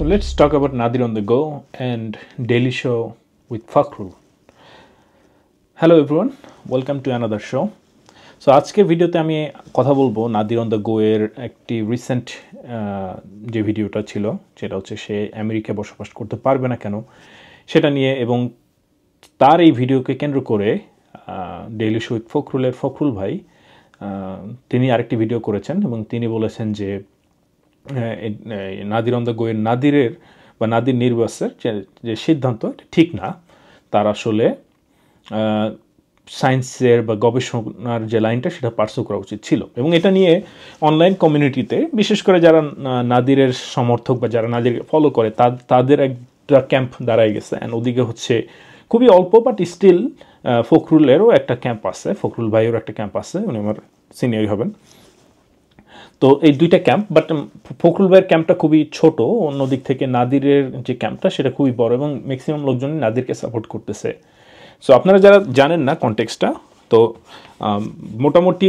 So let's talk about Nadir on the Go and Daily Show with Fakhrul. Hello everyone, welcome to another show. So আজকের ভিডিওতে আমি কথা বলবো Nadir on the go এর একটি recent যে ভিডিওটা ছিল সেটা হচ্ছে সে আমেরিকায় বসবাস করতে পারবে না কেন সেটা নিয়ে, এবং তার এই ভিডিওকে কেন্দ্র করে ডেইলি শো উইথ ফখরুলের ফখরুল ভাই তিনি আরেকটি ভিডিও করেছেন এবং তিনি বলেছেন যে নাদির অন দ্য গো এর নাদিরের বা নাদির নির্বাচের যে সিদ্ধান্ত ঠিক না, তার আসলে সায়েন্সের বা গবেষণার যে লাইনটা সেটা পার্সু করা উচিত ছিল। এবং এটা নিয়ে অনলাইন কমিউনিটিতে বিশেষ করে যারা নাদিরের সমর্থক বা যারা নাদির ফলো করে তাদের একটা ক্যাম্প দাঁড়ায় গেছে, অ্যান্ড ওদিকে হচ্ছে খুবই অল্প বাট স্টিল ফখরুলেরও একটা ক্যাম্প আছে, ফখরুল ভাইয়েরও একটা ক্যাম্প আছে, উনি আমার সিনিয়রই হবেন। তো এই দুইটা ক্যাম্প, বাট ফখরুল ভাইয়ের ক্যাম্পটা খুবই ছোট, অন্যদিক থেকে নাদিরের যে ক্যাম্পটা সেটা খুবই বড় এবং ম্যাক্সিমাম লোকজনই নাদিরকে সাপোর্ট করতেছে। সো আপনারা যারা জানেন না কনটেক্সটটা, তো মোটামুটি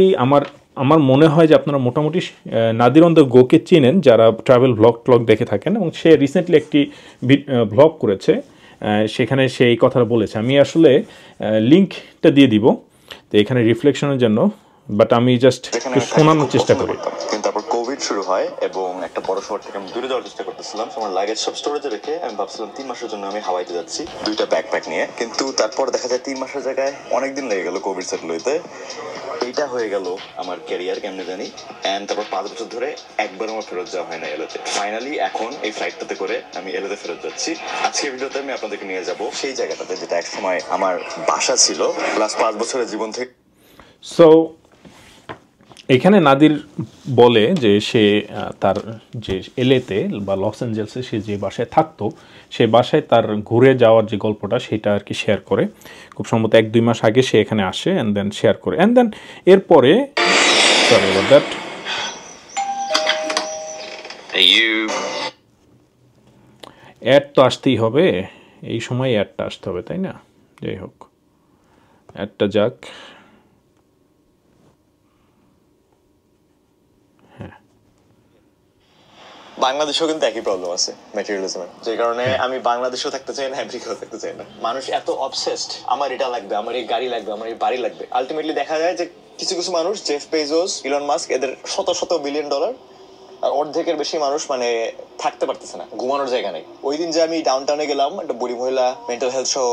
আমার মনে হয় যে আপনারা মোটামুটি নাদির অন দ্য গোকে চিনেন যারা ট্রাভেল ভ্লগ দেখে থাকেন, এবং সে রিসেন্টলি একটি ভ্লগ করেছে, সেখানে সে এই কথাটা বলেছে। আমি আসলে লিঙ্কটা দিয়ে দিব তো এখানে রিফ্লেকশনের জন্য, বাট আমি জাস্ট একটু শোনানোর চেষ্টা করি। কিন্তু তারপর কোভিড শুরু হয় এবং একটা বড় শহর থেকে আমি দূরে যাওয়ার চেষ্টা করতেছিলাম। আমার লাগেজ সব স্টোরেজে রেখে আমি ভাবছিলাম 3 মাসের জন্য আমি হাওয়াইতে যাচ্ছি, 2টা ব্যাকপ্যাক নিয়ে। কিন্তু তারপর দেখা যায় 3 মাসের জায়গায় অনেকদিন লেগে গেল কোভিড সেটেল হইতে। এইটা হয়ে গেল আমার ক্যারিয়ার কেমনে জানি, এন্ড তারপর 5 বছর ধরে একবার আমার ফেরত যাওয়া হয় না এলোতে। ফাইনালি এখন এই ফ্লাইটটাতে করে আমি এলোতে ফেরত যাচ্ছি। আজকের ভিডিওতে আমি আপনাদেরকে নিয়ে যাব সেই জায়গাটাতে যেটা একসময় আমার বাসা ছিল লাস্ট 5 বছরের জীবন থেকে। সো এখানে নাদির বলে যে সে তার যে এলেতে বা লস অ্যাঞ্জেলসে সে যে বাসায় থাকতো সে বাসায় তার ঘুরে যাওয়ার যে গল্পটা সেটা আর কি শেয়ার করে। খুব সম্ভবত 1-2 মাস আগে সে এখানে আসে অ্যান্ড দেন শেয়ার করে, অ্যান্ড দেন এরপরে সরি অ্যাবাউট দ্যাট অ্যাড তো আসতেই হবে, এই সময় অ্যাডটা আসতে হবে তাই না? যাই হোক, অ্যাডটা যাক। বাংলাদেশেও কিন্তু একই প্রবলেম আছে ম্যাটেরিয়ালিজমের, যে কারণে আমি বাংলাদেশেও থাকতে চাই না, আমেরিকাও থাকতে চাই না। মানুষ এত অবসেসড, আমার এটা লাগবে, আমার এই গাড়ি লাগবে, আমার এই বাড়ি লাগবে। আলটিমেটলি দেখা যায় যে কিছু কিছু মানুষ, জেফ বেজোস, ইলন মাস্ক, এদের শত শত বিলিয়ন ডলার, আর অর্ধেকের বেশি মানুষ মানে থাকতে পারতেছে না, ঘুমানোর জায়গা নেই। ওই দিন যে আমি ডাউনটাউনে গেলাম, একটা বুড়ি মহিলা মেন্টাল হেলথ সহ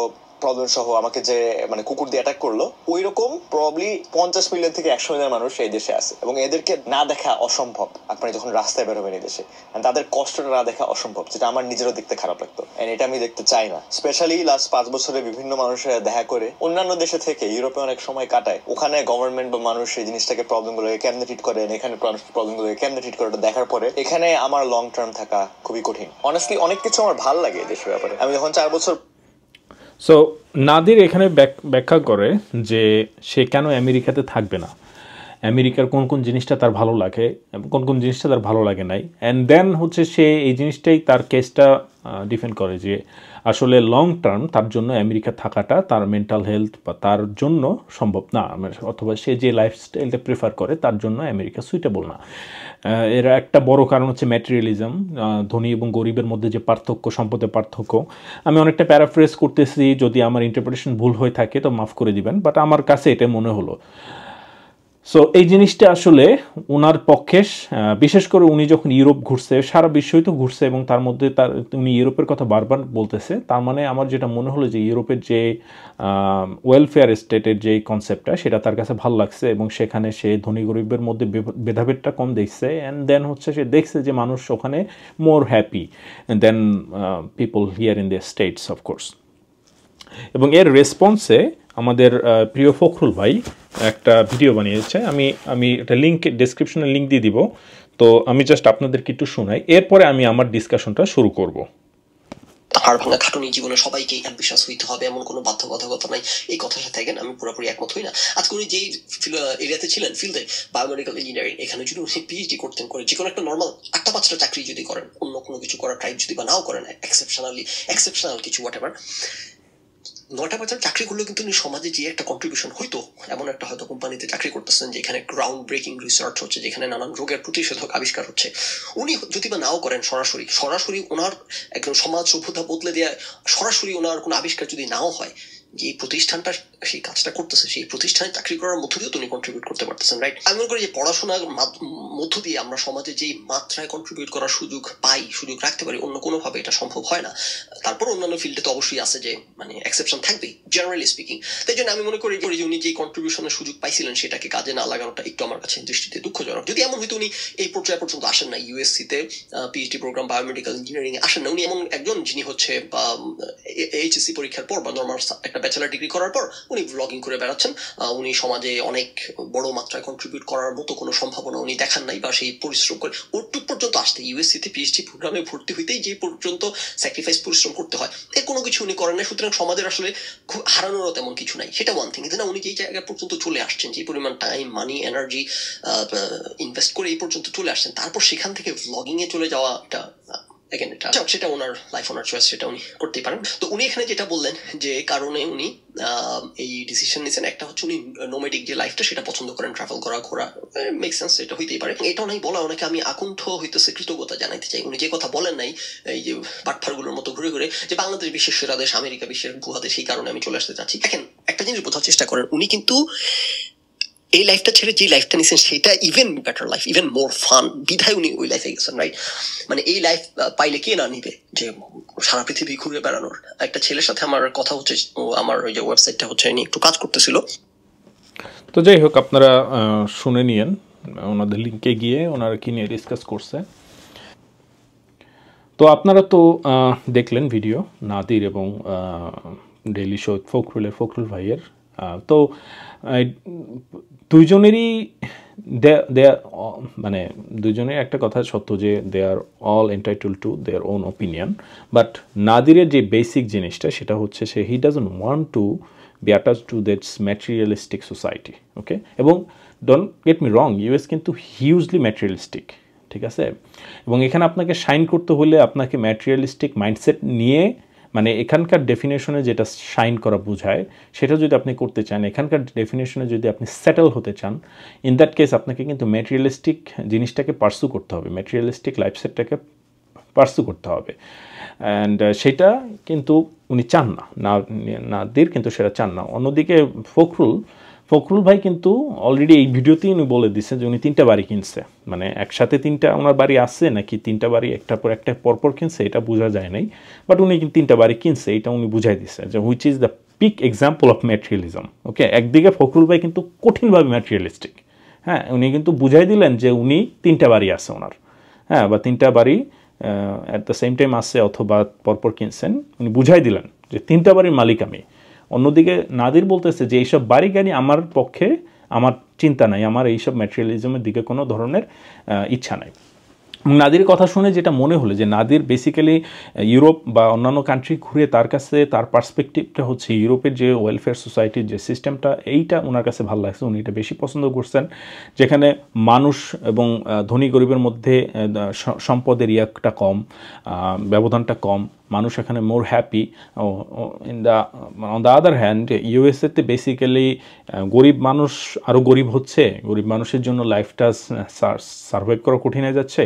প্রবলেম সহ আমাকে যে মানে কুকুর দিয়ে অ্যাটাক করলো, ওই রকম প্রবাবলি 50 মিলিয়ন থেকে 100 মিলিয়ন মানুষ এই দেশে আছে, এবং এদেরকে না দেখা অসম্ভব। আপনি যখন রাস্তায় বের হবেন এই দেশে, তাদের কষ্টটা না দেখা অসম্ভব, যেটা আমার নিজেরও দেখতে খারাপ লাগতো, এটা আমি দেখতে চাই না। স্পেশালি লাস্ট 5 বছরে বিভিন্ন মানুষের দেখা করে অন্যান্য দেশে থেকে ইউরোপে অনেক সময় কাটায়, ওখানে গভর্নমেন্ট বা মানুষ এই জিনিসটাকে প্রবলেমগুলোকে কেমনে ট্রিট করে, এখানে প্রবলেমগুলোকে কেমনে ট্রিট করে দেখার পরে এখানে আমার লং টার্ম থাকা খুবই কঠিন। অনেস্টলি অনেক কিছু আমার ভালো লাগে এই দেশের ব্যাপারে। আমি যখন 4 বছর সো নাদির এখানে ব্যাখ্যা করে যে সে কেন আমেরিকাতে থাকবে না, আমেরিকার কোন কোন জিনিসটা তার ভালো লাগে এবং কোন কোন জিনিসটা তার ভালো লাগে নাই, অ্যান্ড দেন হচ্ছে সে এই জিনিসটাই তার কেসটা ডিফেন্ড করে যে আসলে লং টার্ম তার জন্য আমেরিকা থাকাটা তার মেন্টাল হেলথ বা তার জন্য সম্ভব না, অথবা সে যে লাইফস্টাইলটা প্রেফার করে তার জন্য আমেরিকা সুইটেবল না। এর একটা বড় কারণ হচ্ছে ম্যাটেরিয়ালিজম, ধনী এবং গরিবের মধ্যে যে পার্থক্য, সম্পদের পার্থক্য। আমি অনেকটা প্যারাফ্রেজ করতেছি, যদি আমার ইন্টারপ্রিটেশন ভুল হয়ে থাকে তো মাফ করে দিবেন, বাট আমার কাছে এটা মনে হলো। সো এই জিনিসটা আসলে ওনার পক্ষে, বিশেষ করে উনি যখন ইউরোপ ঘুরছে, সারা বিশ্বই তো ঘুরছে এবং তার মধ্যে উনি ইউরোপের কথা বারবার বলতেছে, তার মানে আমার যেটা মনে হলো যে ইউরোপের যে ওয়েলফেয়ার স্টেটের যে কনসেপ্টটা সেটা তার কাছে ভালো লাগছে, এবং সেখানে সে ধনী গরিবের মধ্যে ভেদাভেদটা কম দেখছে, অ্যান্ড দেন হচ্ছে সে দেখছে যে মানুষ ওখানে more happy than people here in the States of course. এবং এর রেসপন্সে আমাদের প্রিয় ফখরুল ভাই একটা ভিডিও বানিয়েছে, আমি একটা লিঙ্ক ডেসক্রিপশনে লিঙ্ক দিয়ে দিব, তো আমি জাস্ট আপনাদেরকে একটু শোনাই, এরপরে আমি আমার ডিসকাশনটা শুরু করব। হাড় ভাঙা খাটুনি জীবনে সবাইকে অ্যাম্বিশাস হইতে হবে এমন কোনো বাধ্যবাধকতা নাই, এই কথার সাথে আমি পুরোপুরি একমত হই না। আজকে উনি যেই এরিয়াতে ছিলেন, ফিল্ডে বায়োমেডিক্যাল ইঞ্জিনিয়ারিং, এখানে যদি উনি পিএইচডি করতেন, করে যে কোনো একটা নর্মাল 8টা-5টা চাকরি যদি করেন, অন্য কোনো কিছু করার ট্রাই যদি বা নাও করেন, এক্সেপশনাল কিছু হোয়াট এভার, 9টা বছর চাকরি করলেও কিন্তু উনি সমাজে যে একটা কন্ট্রিবিউশন হইতো, এমন একটা হয়তো কোম্পানিতে চাকরি করতেছেন যেখানে গ্রাউন্ড ব্রেকিং রিসার্চ হচ্ছে, যেখানে নানান রোগের প্রতিষেধক আবিষ্কার হচ্ছে, উনি যদি বা নাও করেন সরাসরি ওনার একদম সমাজ সভ্যতা বদলে দেওয়া, সরাসরি ওনার কোনো আবিষ্কার যদি নাও হয়, যে প্রতিষ্ঠানটা সেই কাজটা করতেছে সেই প্রতিষ্ঠানে চাকরি করার মধ্য দিয়ে উনি কন্ট্রিবিউট করতে পারতেছেন, রাইট? আমি মনে করি যে পড়াশোনার মধ্য দিয়ে আমরা সমাজে যেই মাত্রায় কন্ট্রিবিউট করার সুযোগ পাই, সুযোগ রাখতে পারি, অন্য কোনোভাবে এটা সম্ভব হয় না। তারপর অন্যান্য ফিল্ডে তো অবশ্যই আছে যে মানে এক্সেপশন থাকবেই, জেনারেলি স্পিকিং। তাই জন্য আমি মনে করি যে উনি যে কন্ট্রিবিউশনের সুযোগ পাইছিলেন সেটাকে কাজে না লাগানোটা একটু আমার কাছে দৃষ্টিতে দুঃখজনক। যদি এমন হয়তো উনি এই পর্যায়ে পর্যন্ত আসেন না, ইউএসসি-তে পিএইচডি প্রোগ্রাম বায়োমেডিক্যাল ইঞ্জিনিয়ারিং এ আসেন না, উনি এমন একজন যিনি হচ্ছে এইচএসসি পরীক্ষার পর বা নর্মাল একটা ব্যাচেলার ডিগ্রি করার পর উনি ব্লগিং করে বেড়াচ্ছেন, উনি সমাজে অনেক বড় মাত্রায় কন্ট্রিবিউট করার মতো কোনো সম্ভাবনা উনি দেখান নাই, বা সেই পরিশ্রম করে ওটুক পর্যন্ত আসতে, ইউএসসি-তে পিএইচডি প্রোগ্রামে ভর্তি হইতেই যে পর্যন্ত স্যাক্রিফাইস পরিশ্রম করতে হয়, এর কোনো কিছু উনি করেন না। সুতরাং সমাজের আসলে খুব হারানোরও তেমন কিছু নাই, সেটা ওয়ান থিং। কিন্তু না, উনি যেই জায়গা পর্যন্ত চলে আসছেন, যে পরিমাণ টাইম, মানি, এনার্জি ইনভেস্ট করে এই পর্যন্ত চলে আসছেন, তারপর সেখান থেকে ভ্লগিং এ চলে যাওয়াটা সেটা ওনার লাইফ, ওনার চয়েস, সেটা উনি করতেই পারেন। তো উনি এখানে যেটা বললেন যে কারণে উনি এই ডিসিশন নিয়েছেন, একটা হচ্ছে উনি নোমেডিক যে লাইফটা সেটা পছন্দ করেন, ট্রাভেল করা, ঘোরা, মেক সেন্স, এটা হইতেই পারে। এটা নাই বলা ওনাকে আমি আকণ্ঠ হইতেছে কৃতজ্ঞতা জানাইতে চাই। উনি যে কথা বলেন নাই এই যে বাটফারগুলোর মতো ঘুরে ঘুরে যে বাংলাদেশ বিশ্বের সেরা দেশ, আমেরিকা বিশ্বের ভুয়া দেশ, সেই কারণে আমি চলে আসতে চাচ্ছি। দেখেন, একটা জিনিস বোঝার চেষ্টা করেন, উনি কিন্তু এই লাইফটা ছেড়ে যে লাইফটা নিয়েছেন সেটা even better life, even more fun, বিধায় উনি ওই লাইফে গেছেন, রাইট? মানে এই লাইফ পাইলে কে না নিবে, যে সারা পৃথিবী ঘুরে বেড়ানোর। একটা ছেলের সাথে আমার কথা হচ্ছে, আমার ওই যে ওয়েবসাইটটা হচ্ছে নিয়ে একটু কাজ করতেছিল। তো যাই হোক, আপনারা শুনে নিয়েন, ওনাদের লিঙ্কে গিয়ে ওনারা কি নিয়ে ডিসকাস করছে। তো আপনারা তো দেখলেন ভিডিও নাদির এবং ডেইলি শো ফখরুল ভাইয়ের। তো দুইজনেরই মানে দুইজনের একটা কথা সত্য যে they are all entitled to their own opinion, but নাদিরের যে বেসিক জিনিসটা সেটা হচ্ছে সে he doesn't want to be attach to that's materialistic society, okay? এবং don't get me wrong, US কিন্তু হিউজলি ম্যাটেরিয়ালিস্টিক, ঠিক আছে? এবং এখানে আপনাকে শাইন করতে হলে আপনাকে ম্যাটেরিয়ালিস্টিক মাইন্ডসেট নিয়ে, মানে এখানকার ডেফিনেশনে যেটা শাইন করা বোঝায় সেটা যদি আপনি করতে চান, এখানকার ডেফিনেশনে যদি আপনি সেটেল হতে চান, ইন দ্যাট কেস আপনাকে কিন্তু ম্যাটেরিয়ালিস্টিক জিনিসটাকে পার্সু করতে হবে, ম্যাটেরিয়ালিস্টিক লাইফসেটটাকে পার্সু করতে হবে। অ্যান্ড সেটা কিন্তু উনি চান না, নাদির কিন্তু সেটা চান না। অন্যদিকে ফখরুল ভাই কিন্তু অলরেডি এই ভিডিওতেই উনি বলে দিচ্ছে যে উনি 3টা বাড়ি কিনছে, মানে একসাথে 3টা ওনার বাড়ি আছে নাকি 3টা বাড়ি একটার পর একটা পরপর কিনছে এটা বোঝা যায় নাই, বাট উনি কিন্তু 3টা বাড়ি কিনছে, এটা উনি বুঝাই দিচ্ছে যে which is the peak example of materialism, okay? একদিকে ফখরুল ভাই কিন্তু কঠিনভাবে ম্যাটেরিয়ালিস্টিক, হ্যাঁ, উনি কিন্তু বুঝাই দিলেন যে উনি 3টা বাড়ি আছে ওনার, হ্যাঁ, বা 3টা বাড়ি অ্যাট দ্য সেম টাইম আছে অথবা পরপর কিনছেন, উনি বুঝাই দিলেন যে 3টা বাড়ির মালিক আমি। অন্যদিকে নাদির বলতেছে যে এইসব বাড়ি গাড়ি আমার পক্ষে, আমার চিন্তা নাই, আমার এইসব ম্যাটেরিয়ালিজমের দিকে কোনো ধরনের ইচ্ছা নাই। নাদির কথা শুনে যেটা মনে হলো যে নাদির বেসিক্যালি ইউরোপ বা অন্যান্য কান্ট্রি ঘুরে তার কাছে তার পার্সপেক্টিভটা হচ্ছে ইউরোপের যে ওয়েলফেয়ার সোসাইটির যে সিস্টেমটা, এইটা ওনার কাছে ভালো লাগছে, উনি এটা বেশি পছন্দ করছেন, যেখানে মানুষ এবং ধনী গরিবের মধ্যে সম্পদের ইয়াটা কম, ব্যবধানটা কম, মানুষ এখানে more happy. On the other hand ইউএসএতে বেসিক্যালি গরিব মানুষ আরও গরিব হচ্ছে, গরিব মানুষের জন্য লাইফটা সার্ভাইভ করা কঠিন হয়ে যাচ্ছে।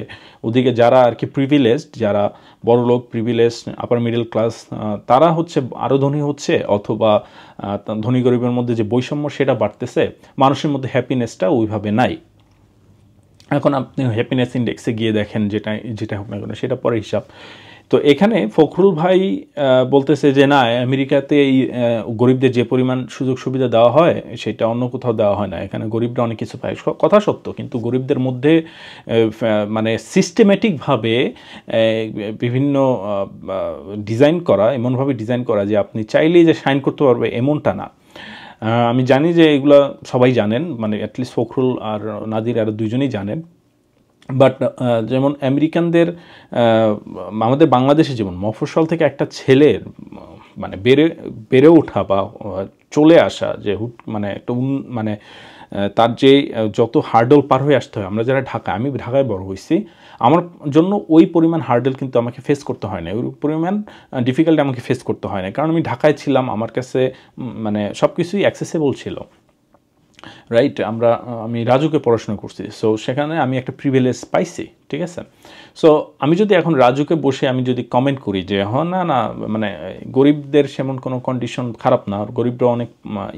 ওদিকে যারা আর কি প্রিভিলেজড, যারা বড় লোক, প্রিভিলেজড আপার মিডল ক্লাস, তারা হচ্ছে আরও ধনী হচ্ছে, অথবা ধনী গরিবের মধ্যে যে বৈষম্য সেটা বাড়তেছে, মানুষের মধ্যে হ্যাপিনেসটা ওইভাবে নাই। এখন আপনি হ্যাপিনেস ইন্ডেক্সে গিয়ে দেখেন, যেটা হোক না কেন সেটা পরে হিসাব। তো এখানে ফখরুল ভাই বলতেছে যে না, আমেরিকাতে এই গরিবদের যে পরিমাণ সুযোগ সুবিধা দেওয়া হয় সেটা অন্য কোথাও দেওয়া হয় না, এখানে গরিবরা অনেক কিছু পায়, কথা সত্য, কিন্তু গরিবদের মধ্যে মানে সিস্টেম্যাটিকভাবে বিভিন্ন ডিজাইন করা, এমনভাবে ডিজাইন করা যে আপনি চাইলেই যে শাইন করতে পারবে এমনটা না। আমি জানি যে এগুলো সবাই জানেন, মানে অ্যাটলিস্ট ফখরুল আর নাদির আরও দুজনেই জানেন, বাট যেমন আমেরিকানদের, আমাদের বাংলাদেশে যেমন মফস্বল থেকে একটা ছেলের মানে বেড়ে ওঠা বা চলে আসা, যে মানে একটা মানে তার যে যত হার্ডল পার হয়ে আসতে হয়, আমরা যারা আমি ঢাকায় বড় হয়েছি, আমার জন্য ওই পরিমাণ হার্ডল কিন্তু আমাকে ফেস করতে হয় না, ওই পরিমাণ ডিফিকাল্টি আমাকে ফেস করতে হয় না, কারণ আমি ঢাকায় ছিলাম, আমার কাছে মানে সব কিছুই অ্যাক্সেসেবল ছিল, রাইট। আমি রাজুকে পড়াশোনা করছি, সো সেখানে আমি একটা প্রিভিলেজ পাইছি, ঠিক আছে। সো আমি যদি এখন রাজুকে বসে আমি যদি কমেন্ট করি যে না না মানে গরিবদের সেমন কোনো কন্ডিশন খারাপ না, গরিবরা অনেক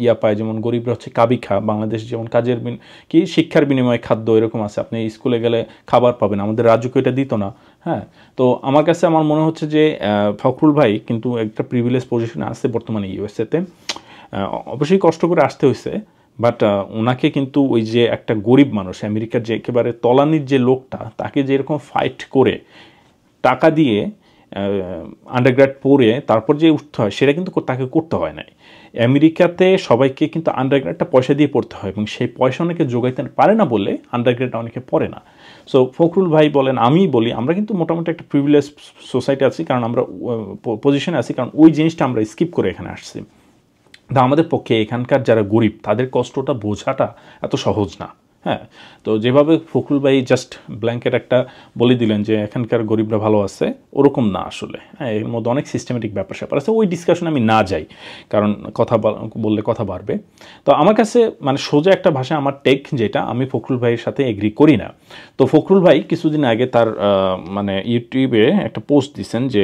ইয়া পায়, যেমন গরিবরা হচ্ছে কাবিখা, বাংলাদেশ যেমন কাজের কি শিক্ষার বিনিময়ে খাদ্য এরকম আছে, আপনি স্কুলে গেলে খাবার পাবেন, আমাদের রাজুকে এটা দিত না, হ্যাঁ। তো আমার কাছে আমার মনে হচ্ছে যে ফখরুল ভাই কিন্তু একটা প্রিভিলেজ পজিশনে আছে বর্তমানে ইউএসএতে, অবশ্যই কষ্ট করে আসতে হয়েছে, বাট ওনাকে কিন্তু ওই যে একটা গরিব মানুষ আমেরিকার যে একেবারে তলানির যে লোকটা, তাকে যেরকম ফাইট করে টাকা দিয়ে আন্ডারগ্রেড পড়ে তারপর যে উঠতে হয়, সেটা কিন্তু তাকে করতে হয় নাই। আমেরিকাতে সবাইকে কিন্তু আন্ডারগ্রেডটা পয়সা দিয়ে পড়তে হয়, এবং সেই পয়সা অনেকে যোগাইতে পারে না বলে আন্ডারগ্রেডটা অনেকে পড়ে না। সো ফখরুল ভাই বলেন, আমি বলি, আমরা কিন্তু মোটামুটি একটা প্রিভিলেজ সোসাইটি আছি, কারণ আমরা পজিশনে আছি, কারণ ওই জিনিসটা আমরা স্কিপ করে এখানে আসছি। তা আমাদের পক্ষে এখানকার যারা গরিব তাদের কষ্টটা বোঝাটা এত সহজ না, হ্যাঁ। তো যেভাবে ফখরুল ভাই জাস্ট ব্ল্যাঙ্কেট একটা বলে দিলেন যে এখানকার গরিবরা ভালো আছে, ওরকম না আসলে, হ্যাঁ, এর মধ্যে অনেক সিস্টেমেটিক ব্যাপার স্যাপার আছে, ওই ডিসকাশনে আমি না যাই, কারণ কথা বললে কথা বাড়বে। তো আমার কাছে মানে সোজা একটা ভাষা আমার টেক যেটা, আমি ফখরুল ভাইয়ের সাথে এগ্রি করি না। তো ফখরুল ভাই কিছুদিন আগে তার মানে ইউটিউবে একটা পোস্ট দিচ্ছেন যে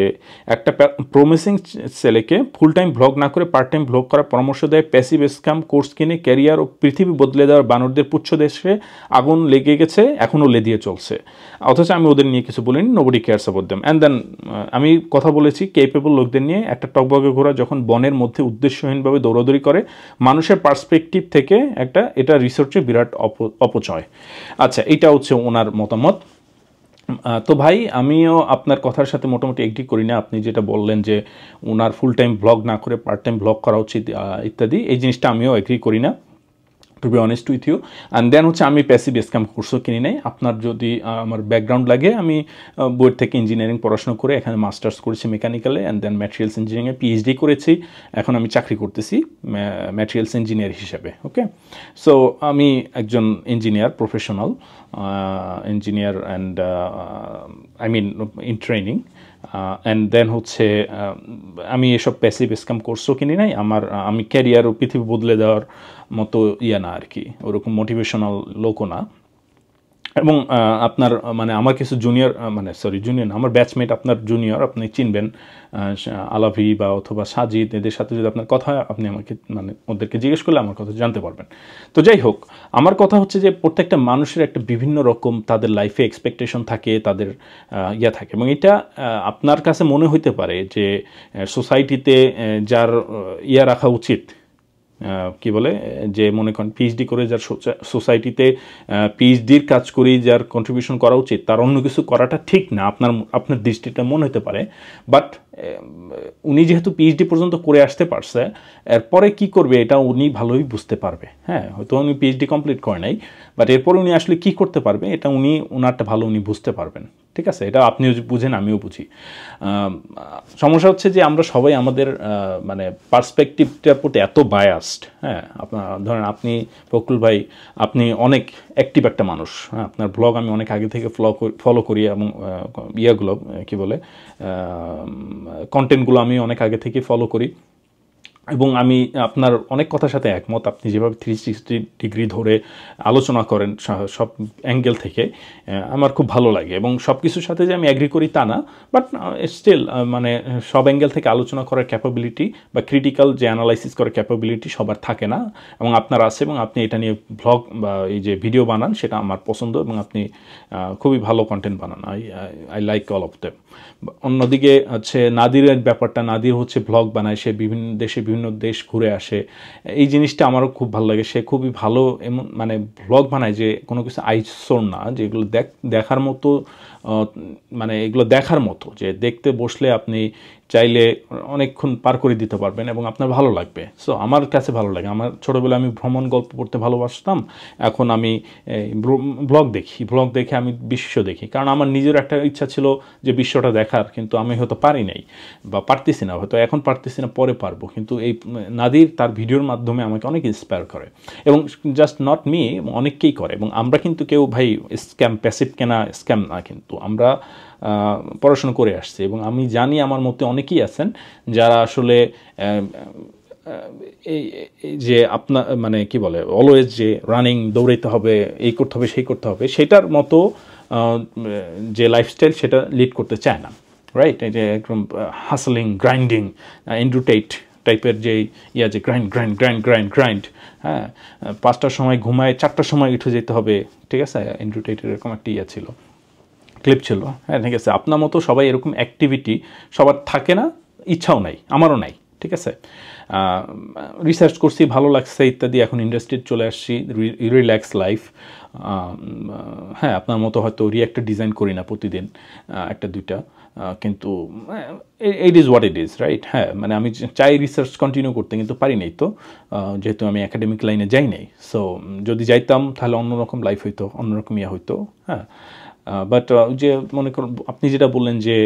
একটা প্রমিসিং ছেলেকে ফুল টাইম ভ্লগ না করে পার্ট টাইম ভ্লগ করার পরামর্শ দেয়, প্যাসিভ স্ক্যাম কোর্স কিনে ক্যারিয়ার ও পৃথিবী বদলে দেওয়ার বানরদের পুচ্ছ দেশে আগুন লেগে গেছে, এখনও লেদিয়ে চলছে, অথচ আমি ওদের নিয়ে কিছু বলিনি, nobody cares about them. And then আমি কথা বলেছি কেপেবল লোকদের নিয়ে, একটা টকবগে ঘোড়া যখন বনের মধ্যে উদ্দেশ্যহীনভাবে দৌড়াদৌড়ি করে, মানুষের পার্সপেক্টিভ থেকে এটা রিসার্চে বিরাট অপচয়। আচ্ছা, এটা হচ্ছে ওনার মতামত। তো ভাই, আমিও আপনার কথার সাথে মোটামুটি এগ্রি করি না। আপনি যেটা বললেন যে ওনার ফুল টাইম ব্লগ না করে পার্ট টাইম ব্লগ করা উচিত ইত্যাদি, এই জিনিসটা আমিও এগ্রি করি না, to be honest with you. And then হচ্ছে আমি প্যাসিভ স্ক্যাম কোর্সও কিনি নাই। আপনার যদি আমার ব্যাকগ্রাউন্ড লাগে, আমি বোর্ড থেকে ইঞ্জিনিয়ারিং পড়াশোনা করে এখানে মাস্টার্স করেছি মেকানিক্যালে, অ্যান্ড দেন ম্যাটেরিয়ালস ইঞ্জিনিয়ারিংয়ে পিএইচডি করেছি, এখন আমি চাকরি করতেছি ম্যাটেরিয়ালস ইঞ্জিনিয়ার হিসেবে। ওকে, সো আমি একজন engineer, professional engineer, and I mean in training. And then হচ্ছে আমি এসব প্যাসিভ স্ক্যাম কোর্সও কিনি নাই, আমি ক্যারিয়ার ও পৃথিবী বদলে দেওয়ার মতো ইয়ে না আর কি, ওরকম মোটিভেশনাল লোকও না। এবং আপনার মানে আমার কিছু জুনিয়র না, আমার ব্যাচমেট আপনার জুনিয়র, আপনি চিনবেন, আলাভি বা অথবা সাজিদ, এদের সাথে যদি আপনার কথা হয়, আপনি আমাকে মানে ওদেরকে জিজ্ঞেস করলে আমার কথা জানতে পারবেন। তো যাই হোক, আমার কথা হচ্ছে যে প্রত্যেকটা মানুষের একটা বিভিন্ন রকম তাদের লাইফে এক্সপেকটেশন থাকে, তাদের ইয়া থাকে, এবং এটা আপনার কাছে মনে হইতে পারে যে সোসাইটিতে যার ইয়া রাখা উচিত, কি বলে, যে মনে করেন পিএইচডি করে যার সোসাইটিতে পিএইচডির কাজ করেই যার কন্ট্রিবিউশন করা উচিত, তার অন্য কিছু করাটা ঠিক না, আপনার দৃষ্টিটা মনে হতে পারে। বাট উনি যেহেতু পিএইচডি পর্যন্ত করে আসতে পারছে, এরপরে কি করবে এটা উনি ভালোই বুঝতে পারবে। হ্যাঁ, হয়তো উনি পিএইচডি কমপ্লিট করে নাই, বাট এরপরে উনি আসলে কি করতে পারবে এটা ওনারটা ভালো উনি বুঝতে পারবেন। ঠিক আছে, এটা আপনিও বুঝেন, আমিও বুঝি। সমস্যা হচ্ছে যে আমরা সবাই আমাদের মানে পার্সপেক্টিভটার প্রতি এত বায়াসড। হ্যাঁ, ধরেন আপনি ফখরুল ভাই, আপনি অনেক অ্যাক্টিভ একটা মানুষ, হ্যাঁ, আপনার ব্লগ আমি অনেক আগে থেকে ফলো করি, এবং ইয়েগুলো কী বলে কন্টেন্টগুলো আমি অনেক আগে থেকে ফলো করি, এবং আমি আপনার অনেক কথার সাথে একমত। আপনি যেভাবে 360 ডিগ্রি ধরে আলোচনা করেন সব অ্যাঙ্গেল থেকে, আমার খুব ভালো লাগে, এবং সব কিছুর সাথে যে আমি অ্যাগ্রি করি তা না, বাট স্টিল মানে সব অ্যাঙ্গেল থেকে আলোচনা করার ক্যাপাবিলিটি বা ক্রিটিক্যাল যে অ্যানালাইসিস করার ক্যাপাবিলিটি সবার থাকে না, এবং আপনার আছে, এবং আপনি এটা নিয়ে ব্লগ বা এই যে ভিডিও বানান, সেটা আমার পছন্দ, এবং আপনি খুবই ভালো কন্টেন্ট বানান। I like all of them. অন্যদিকে হচ্ছে নাদিরের ব্যাপারটা, নাদির হচ্ছে ব্লগ বানায়, সে বিভিন্ন দেশ ঘুরে আসে, এই জিনিসটা আমারও খুব ভালো লাগে। সে খুবই ভালো এমন মানে ব্লগ বানায় যে কোনো কিছু আইসোর না, যেগুলো দেখার মতো, মানে এগুলো দেখার মতো, যে দেখতে বসলে আপনি চাইলে অনেকক্ষণ পার করে দিতে পারবেন এবং আপনার ভালো লাগবে। সো আমার কাছে ভালো লাগে। আমার ছোটোবেলায় আমি ভ্রমণ গল্প পড়তে ভালোবাসতাম, এখন আমি ব্লগ দেখে আমি বিশ্ব দেখি, কারণ আমার নিজের একটা ইচ্ছা ছিল যে বিশ্বটা দেখার, কিন্তু আমি হয়তো পারি নাই বা পারতেছি না, হয়তো এখন পারতেছি না, পরে পারবো। কিন্তু এই নাদির তার ভিডিওর মাধ্যমে আমাকে অনেক ইন্সপায়ার করে, এবং জাস্ট নট মি, অনেককেই করে। এবং আমরা কিন্তু কেউ ভাই প্যাসিভ কেনা স্ক্যাম না, কিন্তু আমরা পড়াশোনা করে আসছি, এবং আমি জানি আমার মতে অনেকেই আছেন যারা আসলে এই যে আপনার মানে কি বলে অলওয়েজ যে রানিং, দৌড়াইতে হবে, এই করতে হবে সেই করতে হবে, সেটার মতো যে লাইফস্টাইল সেটা লিড করতে চায় না, রাইট? এই যে একদম হাসলিং, গ্রাইন্ডিং, এন্ডুটেট টাইপের যে যে গ্রাইন্ড, হ্যাঁ, 5টার সময় ঘুমায় 4টার সময় উঠে যেতে হবে, ঠিক আছে? এন্ডুটেটের এরকম একটা ছিল, ক্লিপ ছিল, হ্যাঁ, ঠিক আছে? আপনার মতো সবাই এরকম অ্যাক্টিভিটি সবার থাকে না, ইচ্ছাও নাই, আমারও নাই, ঠিক আছে? রিসার্চ করছি, ভালো লাগছে ইত্যাদি, এখন ইন্ডাস্ট্রিতে চলে আসছি, রিল্যাক্স লাইফ। হ্যাঁ, আপনার মতো হয়তো রিঅ্যাক্টর ডিজাইন করি না প্রতিদিন একটা দুইটা, কিন্তু it is what it is, right? হ্যাঁ, মানে আমি চাই রিসার্চ কন্টিনিউ করতে, কিন্তু পারি নাই তো, যেহেতু আমি একাডেমিক লাইনে যাই নাই। সো যদি যাইতাম তাহলে অন্যরকম লাইফ হইতো, অন্যরকম হইতো, হ্যাঁ। বাট যে মনে করুন আপনি যেটা বললেন যে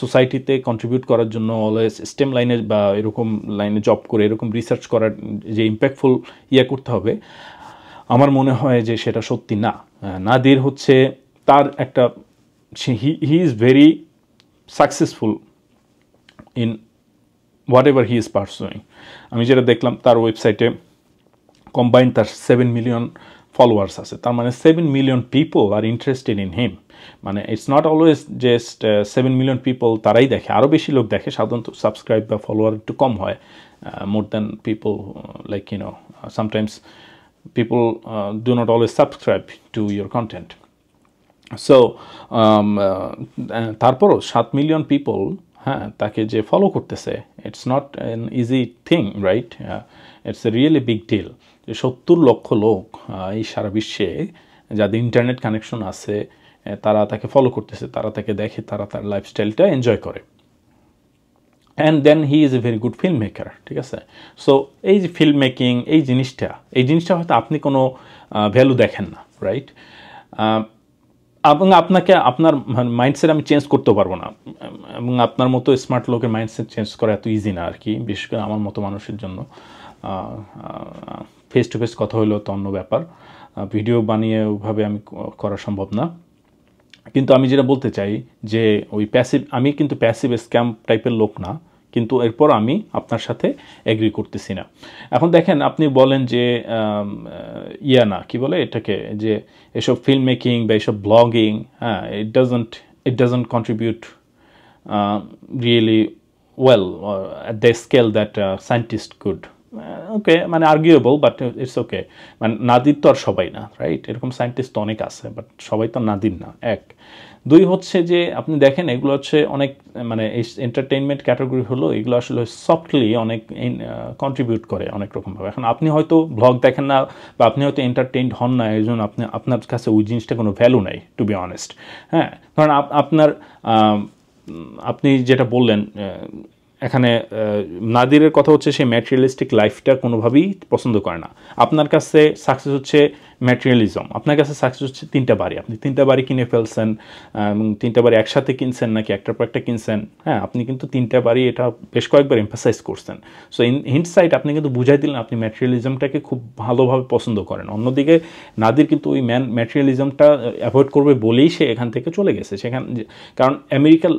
সোসাইটিতে কন্ট্রিবিউট করার জন্য অলওয়েজ স্টেম লাইনে বা এরকম লাইনে জব করে এরকম রিসার্চ করার যে ইম্প্যাক্টফুল করতে হবে, আমার মনে হয় যে সেটা সত্যি না। নাদির হচ্ছে তার একটা, he is very successful in what ever he is pursuing. আমি যেটা দেখলাম তার ওয়েবসাইটে কম্বাইন তার 7 মিলিয়ন ফলোয়ার্স আছে, তার মানে 7 million people are interested in him. মানে it's not always just 7 million people, তারাই দেখে, আরও বেশি লোক দেখে। সাধারণত সাবস্ক্রাইব বা ফলোয়ার একটু কম হয়, more than people, like sometimes people do not always subscribe to your content. So তারপরও 7 মিলিয়ন পিপল, হ্যাঁ, তাকে যে ফলো করতেছে, it's not an easy thing, right? It's a really big deal যে 70 লক্ষ লোক এই সারা বিশ্বে যাদের ইন্টারনেট কানেকশন আছে, তারা তাকে ফলো করতেছে, তারা তাকে দেখে, তারা তার লাইফস্টাইলটা এনজয় করে। And then he is a very good film maker, ঠিক আছে? সো এই যে ফিল্ম মেকিং, এই জিনিসটা হয়তো আপনি কোনো ভ্যালু দেখেন না, রাইট? এবং আপনাকে আপনার মাইন্ডসেট আমি চেঞ্জ করতে পারবো না, এবং আপনার মতো স্মার্ট লোকের মাইন্ডসেট চেঞ্জ করা এত ইজি না আর কি, বিশেষ করে আমার মতো মানুষের জন্য। ফেস টু ফেস কথা হলেও তো অন্য ব্যাপার, ভিডিও বানিয়ে ওইভাবে আমি করা সম্ভব না। কিন্তু আমি যেটা বলতে চাই যে আমি কিন্তু প্যাসিভ স্ক্যাম টাইপের লোক না, কিন্তু এরপর আমি আপনার সাথে এগ্রি করতেছি না। এখন দেখেন, আপনি বলেন যে না কি বলে এটাকে, যে এসব ফিল্ম মেকিং বা এসব ব্লগিং, হ্যাঁ, it doesn't contribute really well at the scale that scientists could. ওকে, মানে আর্গুয়েবল, বাট ইটস ওকে। মানে নাদির তো আর সবাই না, রাইট? এরকম সায়েন্টিস্ট তো অনেক আছে, বাট সবাই তো নাদির না। 1, 2 হচ্ছে যে আপনি দেখেন এগুলো হচ্ছে অনেক, মানে এই এন্টারটেইনমেন্ট ক্যাটাগরি হলো, এগুলো আসলে সফটলি অনেক কন্ট্রিবিউট করে অনেক রকমভাবে। এখন আপনি হয়তো ব্লগ দেখেন না বা আপনি হয়তো এন্টারটেইনড হন না, এই জন্য আপনার কাছে ওই জিনিসটা কোনো ভ্যালু নাই, টু বি অনেস্ট। হ্যাঁ, কারণ আপনি যেটা বললেন এখানে, নাদিরের কথা হচ্ছে সে ম্যাটেরিয়ালিস্টিক লাইফটা কোনোভাবেই পছন্দ করে না। আপনার কাছে সাকসেস হচ্ছে ম্যাটেরিয়ালিজম, আপনার কাছে সাকসেস হচ্ছে 3টা বাড়ি, আপনি 3টা বাড়ি কিনে ফেলছেন, এবং 3টা বাড়ি একসাথে কিনছেন নাকি একটার পর একটা কিনছেন, হ্যাঁ, আপনি কিন্তু 3টা বাড়ি এটা বেশ কয়েকবার এমফাসাইজ করছেন। সো হিন্ট সাইড আপনি কিন্তু বুঝাই দিলেন আপনি ম্যাটেরিয়ালিজমটাকে খুব ভালোভাবে পছন্দ করেন। অন্যদিকে নাদির কিন্তু ওই ম্যাটেরিয়ালিজমটা অ্যাভয়েড করবে বলেই সে এখান থেকে চলে গেছে কারণ আমেরিকার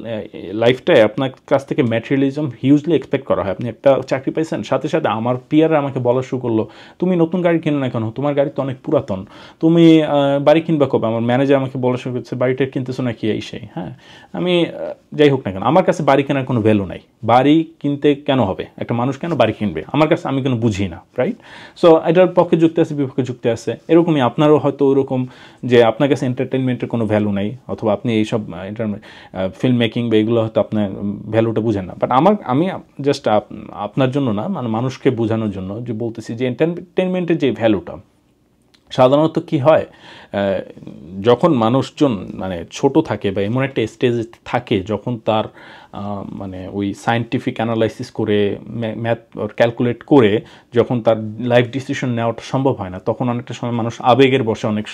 লাইফটায় আপনার কাছ থেকে ম্যাটেরিয়ালিজম হিউজলি এক্সপেক্ট করা হয়। আপনি একটা চাকরি পাইছেন, সাথে সাথে আমার পিয়াররা আমাকে বলা শুরু করলো, তুমি নতুন গাড়ি কিনো না কেন, তোমার গাড়ি তো অনেক পুরাতন, তুমি বাড়ি কিনবা কবে? আমার ম্যানেজার আমাকে বলা শুরু করছে, বাড়িটা কিনতেছো নাকি, এই সেই। হ্যাঁ, আমি যাই হোক না কেন, আমার কাছে বাড়ি কেনার কোনো ভ্যালু নাই। বাড়ি কিনতে কেন হবে, একটা মানুষ কেন বাড়ি কিনবে, আমার কাছে আমি কোনো বুঝি না, রাইট? সো এটার পক্ষে যুক্তি আছে, বিপক্ষে যুক্তি আছে। এরকমই আপনারও হয়তো ওরকম যে আপনার কাছে এন্টারটেনমেন্টের কোনো ভ্যালু নাই, অথবা আপনি এইসব ফিল্ম মেকিং বা এগুলো হয়তো আপনার ভ্যালুটা বুঝেন না। বাট আমি জাস্ট আপনার জন্য না, মানে মানুষকে বোঝানোর জন্য যে বলতেছি যে এন্টারটেনমেন্টের যে ভ্যালুটা, সাধারণত কি হয়, যখন মানুষজন মানে ছোট থাকে বা এমন একটা স্টেজ থাকে যখন তার মানে ওই সায়েন্টিফিক অ্যানালাইসিস করে ম্যাথ ক্যালকুলেট করে যখন তার লাইফ ডিসিশন নেওয়াটা সম্ভব হয় না, তখন অনেকটা সময় মানুষ আবেগের বশে অনেক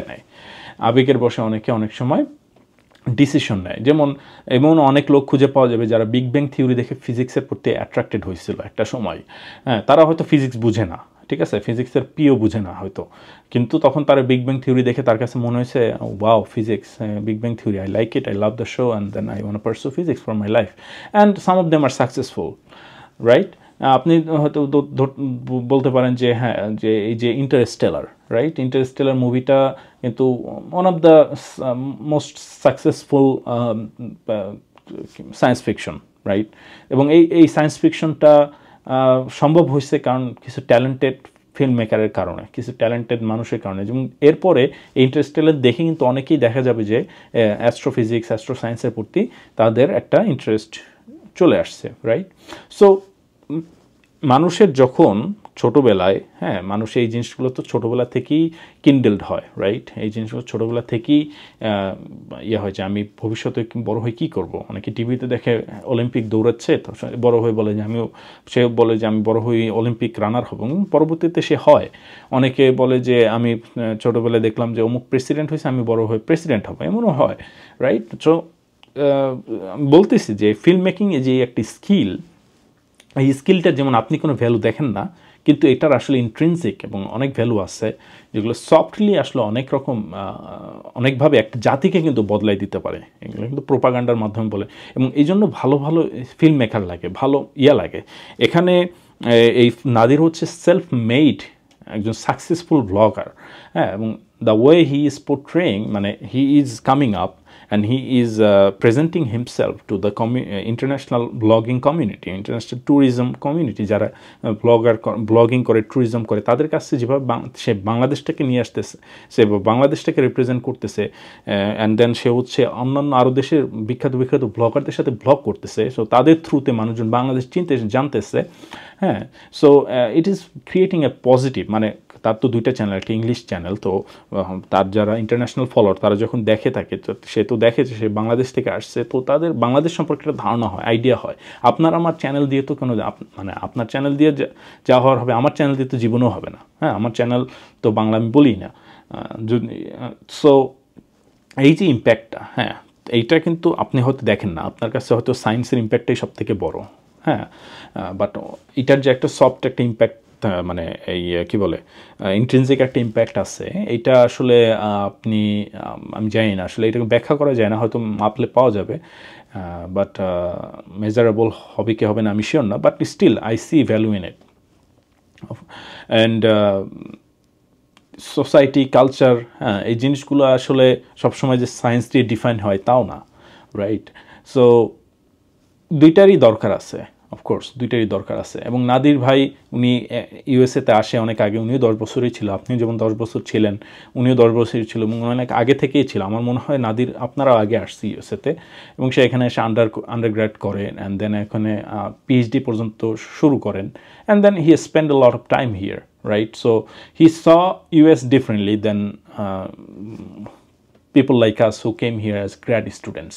নেয়, আবেগের বশে অনেক সময় ডিসিশন নেয়। যেমন এমন অনেক লোক খুঁজে পাওয়া যাবে যারা বিগ ব্যাং থিওরি দেখে ফিজিক্সের প্রতি অ্যাট্রাক্টেড হয়েছিল একটা সময়। হ্যাঁ, তারা হয়তো ফিজিক্স বুঝে না, ঠিক আছে, ফিজিক্সের পিও বুঝে না হয়তো, কিন্তু তখন তারা বিগ ব্যাং থিওরি দেখে তার কাছে মনে হয়েছে wow physics, big bang theory, I like it, I love the show, and then I want pursue physics for my life, and some of them are successful, right? আপনি হয়তো বলতে পারেন যে হ্যাঁ, যে এই যে ইন্টারস্টেলার, রাইট, ইন্টারস্টেলার মুভিটা কিন্তু one of the most successful science fiction, right? এবং এই সায়েন্স ফিকশনটা সম্ভব হয়েছে কারণ কিছু ট্যালেন্টেড ফিল্ম মেকারের কারণে, কিছু ট্যালেন্টেড মানুষের কারণে। এবং এরপরে ইন্টারস্টেলার দেখে কিন্তু অনেকেই দেখা যাবে যে অ্যাস্ট্রোফিজিক্স, অ্যাস্ট্রো সায়েন্সের প্রতি তাদের একটা ইন্টারেস্ট চলে আসছে, রাইট? সো মানুষের যখন ছোটোবেলায়, হ্যাঁ, মানুষ এই জিনিসগুলো তো ছোটোবেলা থেকেই কিন্ডেলড হয়, রাইট? এই জিনিসগুলো ছোটোবেলা থেকেই হয় যে আমি ভবিষ্যতে বড় হয়ে কী করব। অনেকে টিভিতে দেখে অলিম্পিক দৌড়াচ্ছে, তো বড় হয়ে বলে যে সে বলে যে আমি বড় হয়ে অলিম্পিক রানার হব, এবং পরবর্তীতে সে হয়। অনেকে বলে যে আমি ছোটোবেলায় দেখলাম যে অমুক প্রেসিডেন্ট হয়েছে, আমি বড় হয়ে প্রেসিডেন্ট হব, এমনও হয়, রাইট? সো বলতেছি যে ফিল্ম মেকিং এ যে একটি স্কিল, এই স্কিলটার যেমন আপনি কোনো ভ্যালু দেখেন না, কিন্তু এটার আসলে ইন্ট্রিনসিক এবং অনেক ভ্যালু আছে, যেগুলো সফটলি আসলে অনেক রকম অনেকভাবে একটা জাতিকে কিন্তু বদলাই দিতে পারে। এগুলো কিন্তু প্রোপাগান্ডার মাধ্যমে বলে, এবং এই জন্য ভালো ভালো ফিল্ম মেকার লাগে, ভালো লাগে। এখানে এই নাদির হচ্ছে সেলফ মেড একজন সাকসেসফুল ব্লগার, হ্যাঁ, এবং দ্য ওয়ে হি ইজ পোট্রেইং, মানে he is coming up and he is presenting himself to the international blogging community, international tourism community, যারা ব্লগিং করে, ট্যুরিজম করে, তাদের কাছে যেভাবে সে বাংলাদেশটাকে নিয়ে আসতেছে, সে বাংলাদেশটাকে রিপ্রেজেন্ট করতেছে, অ্যান্ড দেন সে হচ্ছে অন্যান্য আরও দেশের বিখ্যাত ব্লগারদের সাথে ব্লগ করতেছে, সো তাদের থ্রুতে মানুষজন বাংলাদেশ জানতেছে, হ্যাঁ। So it is creating a positive, মানে তার তো দুইটা চ্যানেল, একটা ইংলিশ চ্যানেল, তো তার যারা ইন্টারন্যাশনাল ফলোয়ার তারা যখন দেখে থাকে, সে তো দেখে যে সে বাংলাদেশ থেকে আসছে, তো তাদের বাংলাদেশ সম্পর্কে একটা ধারণা হয়, আইডিয়া হয়। আপনার আমার চ্যানেল দিয়ে তো কোনো, মানে আপনার চ্যানেল দিয়ে যা হওয়ার হবে, আমার চ্যানেল দিয়ে তো জীবনেও হবে না, হ্যাঁ, আমার চ্যানেল তো বাংলা আমি বলি না। সো এই যে ইম্প্যাক্টটা, হ্যাঁ, এইটা কিন্তু আপনি হয়তো দেখেন না, আপনার কাছে হয়তো সায়েন্সের ইম্প্যাক্টটাই সব থেকে বড়, হ্যাঁ, বাট এটার যে একটা সফট একটা ইম্প্যাক্ট, মানে এই কী বলে ইন্ট্রিনসিক একটা ইম্প্যাক্ট আছে, এইটা আসলে আপনি, আমি জানি না আসলে এটাকে ব্যাখ্যা করা যায় না, হয়তো মাপলে পাওয়া যাবে, বাট মেজারেবল হবে কি হবে না আমি শিওর না, but still I see value in it. And society, culture, হ্যাঁ, এই জিনিসগুলো আসলে সবসময় যে সায়েন্স দিয়ে ডিফাইন হয় তাও না, রাইট? সো দুইটারই দরকার আছে, অফকোর্স দুইটারই দরকার আছে। এবং নাদির ভাই, উনি ইউএসএতে আসে অনেক আগে, উনিও 10 বছরই ছিল, আপনিও যেমন 10 বছর ছিলেন, উনিও 10 বছরই ছিল, এবং অনেক আগে থেকেই ছিল। আমার মনে হয় নাদির আপনারাও আগে আসছে ইউএসএতে, এবং সে এখানে এসে আন্ডারগ্র্যাড করেন, অ্যান্ড দেন এখানে পিএইচডি পর্যন্ত শুরু করেন, and then he spend a lot of time here, right? So he saw US differently than people like us who came here as grad students.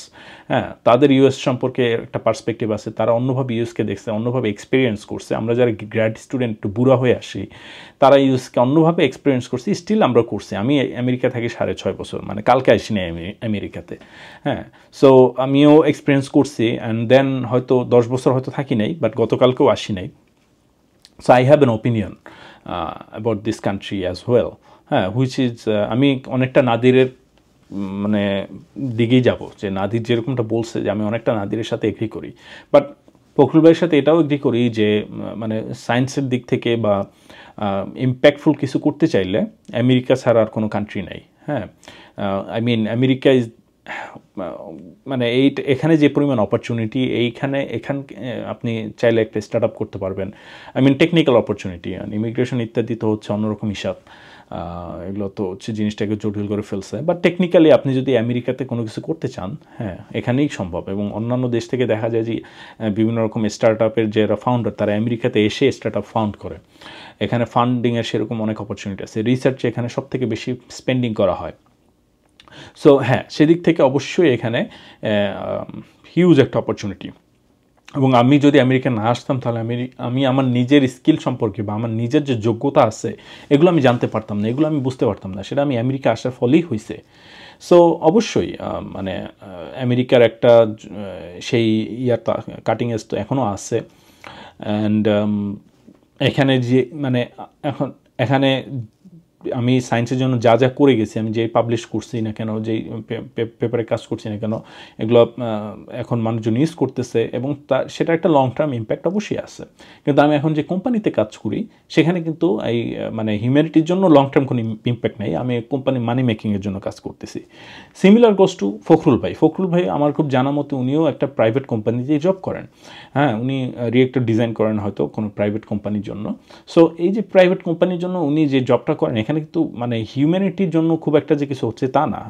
হ্যাঁ, তাদের ইউএস সম্পর্কে একটা পার্সপেক্টিভ আছে, তারা অন্যভাবে ইউএসকে দেখছে, অন্যভাবে এক্সপিরিয়েন্স করছে। আমরা যারা গ্র্যাড স্টুডেন্ট একটু বুড়া হয়ে আসি, তারা ইউএসকে অন্যভাবে এক্সপিরিয়েন্স করছি, স্টিল আমরা করছি। আমি আমেরিকা থাকি 6.5 বছর, মানে কালকে আসি না আমেরিকাতে, হ্যাঁ। সো আমিও এক্সপিরিয়েন্স করছি, অ্যান্ড দেন হয়তো 10 বছর হয়তো থাকি নাই, বাট গতকালকেও আসি নাই। So I have an opinion about this country as well, হ্যাঁ, হুইচ ইজ, আমি অনেকটা নাদিরের মানে দিকেই যাব, যে নাদির যেরকমটা বলছে, যে আমি অনেকটা নাদিরের সাথে এগ্রি করি, বাট ফখরুল ভাইয়ের সাথে এটাও এগ্রি করি যে মানে সায়েন্সের দিক থেকে বা ইম্প্যাক্টফুল কিছু করতে চাইলে আমেরিকা ছাড়া আর কোনো কান্ট্রি নাই, হ্যাঁ। আই মিন আমেরিকা ইজ, মানে এখানে যে পরিমাণ অপরচুনিটি, এখানে আপনি চাইলে একটা স্টার্ট আপ করতে পারবেন। I mean technical opportunity, immigration ইত্যাদি তো হচ্ছে অন্যরকম হিসাব, এগুলো তো হচ্ছে জিনিসটাকে জটিল করে ফেলছে। বাট টেকনিক্যালি আপনি যদি আমেরিকাতে কোনো কিছু করতে চান, হ্যাঁ, এখানেই সম্ভব। এবং অন্যান্য দেশ থেকে দেখা যায় যে বিভিন্ন রকম স্টার্ট আপের যারা ফাউন্ডার তারা আমেরিকাতে এসে স্টার্ট আপ ফাউন্ড করে। এখানে ফান্ডিংয়ের সেরকম অনেক অপরচুনিটি আছে, রিসার্চে এখানে সব থেকে বেশি স্পেন্ডিং করা হয়। সো হ্যাঁ, সেদিক থেকে অবশ্যই এখানে হিউজ একটা অপরচুনিটি। এবং আমি যদি আমেরিকা না আসতাম তাহলে আমি আমার নিজের স্কিল সম্পর্কে বা আমার নিজের যে যোগ্যতা আছে এগুলো আমি জানতে পারতাম না, এগুলো আমি বুঝতে পারতাম না। সেটা আমি আমেরিকা আসার ফলেই হয়েছে। সো অবশ্যই মানে আমেরিকার একটা সেই ইয়ারটা কাটিং এজ তো এখনও আছে। অ্যান্ড এখানে যে মানে এখানে আমি সায়েন্সের জন্য যা যা করে গেছি, আমি যেই পাবলিশ করছি না কেন, যেই পেপারে কাজ করছি না কেন, এগুলো এখন মানুষজন ইউজ করতেছে এবং সেটা একটা লং টার্ম ইম্প্যাক্ট অবশ্যই আছে। কিন্তু আমি এখন যে কোম্পানিতে কাজ করি সেখানে কিন্তু এই মানে হিউম্যানিটির জন্য লং টার্ম কোনো ইম্প্যাক্ট নেই, আমি কোম্পানি মানি মেকিংয়ের জন্য কাজ করতেছি। সিমিলার গোস টু ফখরুল ভাই আমার খুব জানা মতো উনিও একটা প্রাইভেট কোম্পানিতেই জব করেন। হ্যাঁ, উনি রিয়েক্টর ডিজাইন করেন হয়তো কোনো প্রাইভেট কোম্পানির জন্য। সো এই যে প্রাইভেট কোম্পানির জন্য উনি যে জবটা করেন এখানে কিন্তু মানে হিউম্যানিটির জন্য খুব একটা যে কিছু হচ্ছে তা না।